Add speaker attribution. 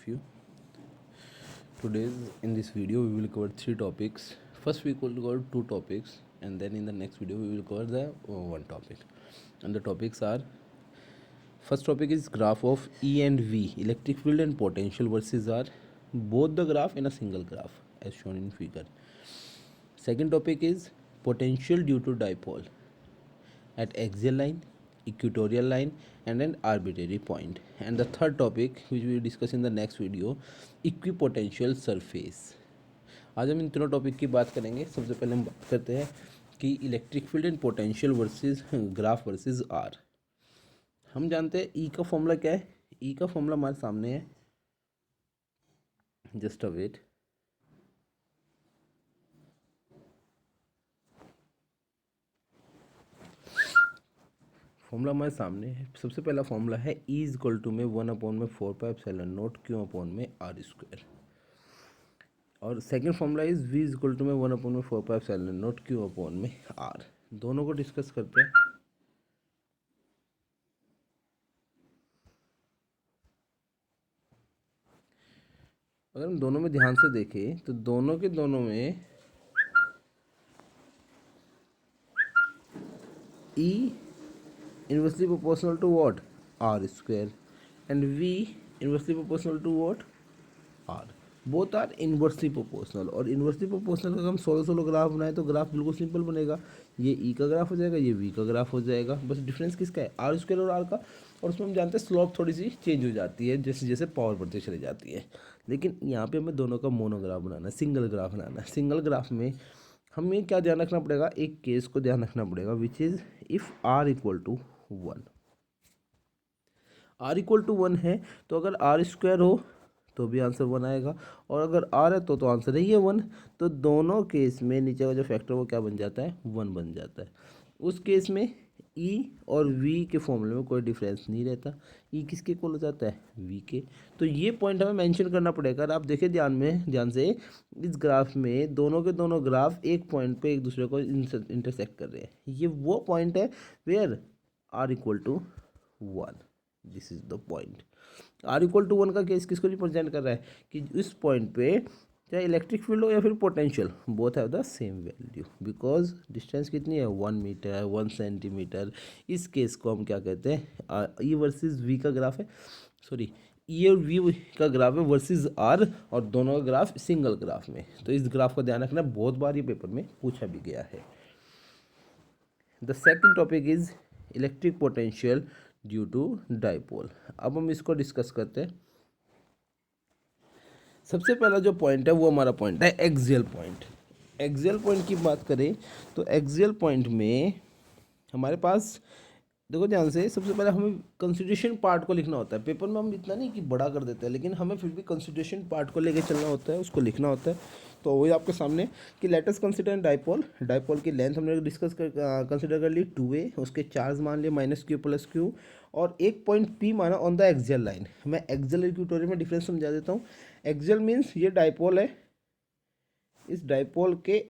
Speaker 1: of you. Today in this video we will cover three topics. First we will cover two topics, and then in the next video we will cover the one topic. And the topics are: first topic is graph of E and V, electric field and potential versus R, both the graph in a single graph as shown in figure. Second topic is potential due to dipole at axial line, equatorial line and an arbitrary point. And the third topic which we will discuss in the next video, equipotential surface. आज हम इन तीनों topic की बात करेंगे. सबसे पहले हम बात करते हैं कि electric field and potential versus graph versus R. हम जानते हैं ई का फॉर्मूला क्या है. ई का फॉर्मूला हमारे सामने है, जस्ट अ वेट. फॉर्मूला हमारे सामने है. सबसे पहला फॉर्मूला है ई इज इक्वल टू में 1/4πε0 क्यू अपॉन में आर स्क्वायर. और second formula is V is equal to में 1/4πε0 क्यू अपॉन में आर. दोनों को डिस्कस करते हैं. अगर हम दोनों में ध्यान से देखें तो दोनों के दोनों में ई inversely proportional to what? R square. And V inversely proportional to what? R. Both are inversely proportional. और inversely proportional का हम 16 ग्राफ बनाए तो ग्राफ बिल्कुल सिंपल बनेगा. ये E का ग्राफ हो जाएगा, ये V का ग्राफ हो जाएगा. बस डिफरेंस किसका है? R स्क्वायर और R का. और उसमें हम जानते हैं स्लोप थोड़ी सी चेंज हो जाती है जैसे जैसे पावर बढ़ती चली जाती है. लेकिन यहाँ पे हमें दोनों का मोनोग्राफ बनाना है, सिंगल ग्राफ बनाना है. सिंगल ग्राफ में हमें क्या ध्यान रखना पड़ेगा? एक केस को ध्यान रखना पड़ेगा, which is if R equal to 1. R equal to 1 है तो अगर R स्क्वायर हो तो भी आंसर 1 आएगा, और अगर R है तो आंसर ही है 1. तो दोनों केस में नीचे का जो फैक्टर वो क्या बन जाता है? 1 बन जाता है. उस केस में E और V के फॉर्मूले में कोई डिफरेंस नहीं रहता. E किसके इक्वल हो जाता है? V के. तो ये पॉइंट हमें मेंशन करना पड़ेगा. और आप देखिए ध्यान से इस ग्राफ में दोनों के दोनों ग्राफ एक पॉइंट पे एक दूसरे को इंटरसेक्ट कर रहे हैं. ये वो पॉइंट है where R equal to 1. This is the point. R equal to 1 का केस किसको रिप्रेजेंट कर रहा है? कि इस पॉइंट पे चाहे इलेक्ट्रिक फील्ड हो या फिर potential, both have the same value. Because distance कितनी है? 1 मीटर, 1 सेंटीमीटर. इस केस को हम क्या कहते हैं? ई वर्सेस वी का ग्राफ है. सॉरी, ई और वी का ग्राफ है वर्सेस आर, और दोनों का ग्राफ सिंगल ग्राफ में. तो इस ग्राफ का ध्यान रखना, बहुत बार ये पेपर में पूछा भी गया है. The second topic is electric potential due to dipole. अब हम इसको डिस्कस करते हैं. सबसे पहला जो पॉइंट है वो हमारा पॉइंट है एक्सियल पॉइंट. एक्सियल पॉइंट की बात करें तो एक्सियल पॉइंट में हमारे पास, देखो ध्यान से, सबसे पहले हमें कंसिडरेशन पार्ट को लिखना होता है. पेपर में हम इतना नहीं कि बड़ा कर देते हैं, लेकिन हमें फिर भी कंसिडरेशन पार्ट को लेके चलना होता है, उसको लिखना होता है. तो वही आपके सामने कि let us consider dipole. Dipole की लेंथ हमने डिस्कस कंसिडर कर ली 2a. उसके चार्ज मान लिए -q+q, और एक पॉइंट P माना ऑन द एक्सियल लाइन. मैं एक्सियल इक्वेटोरियल में डिफरेंस समझा देता हूँ. एक्सियल मीन्स ये डाइपोल है, इस डाइपोल के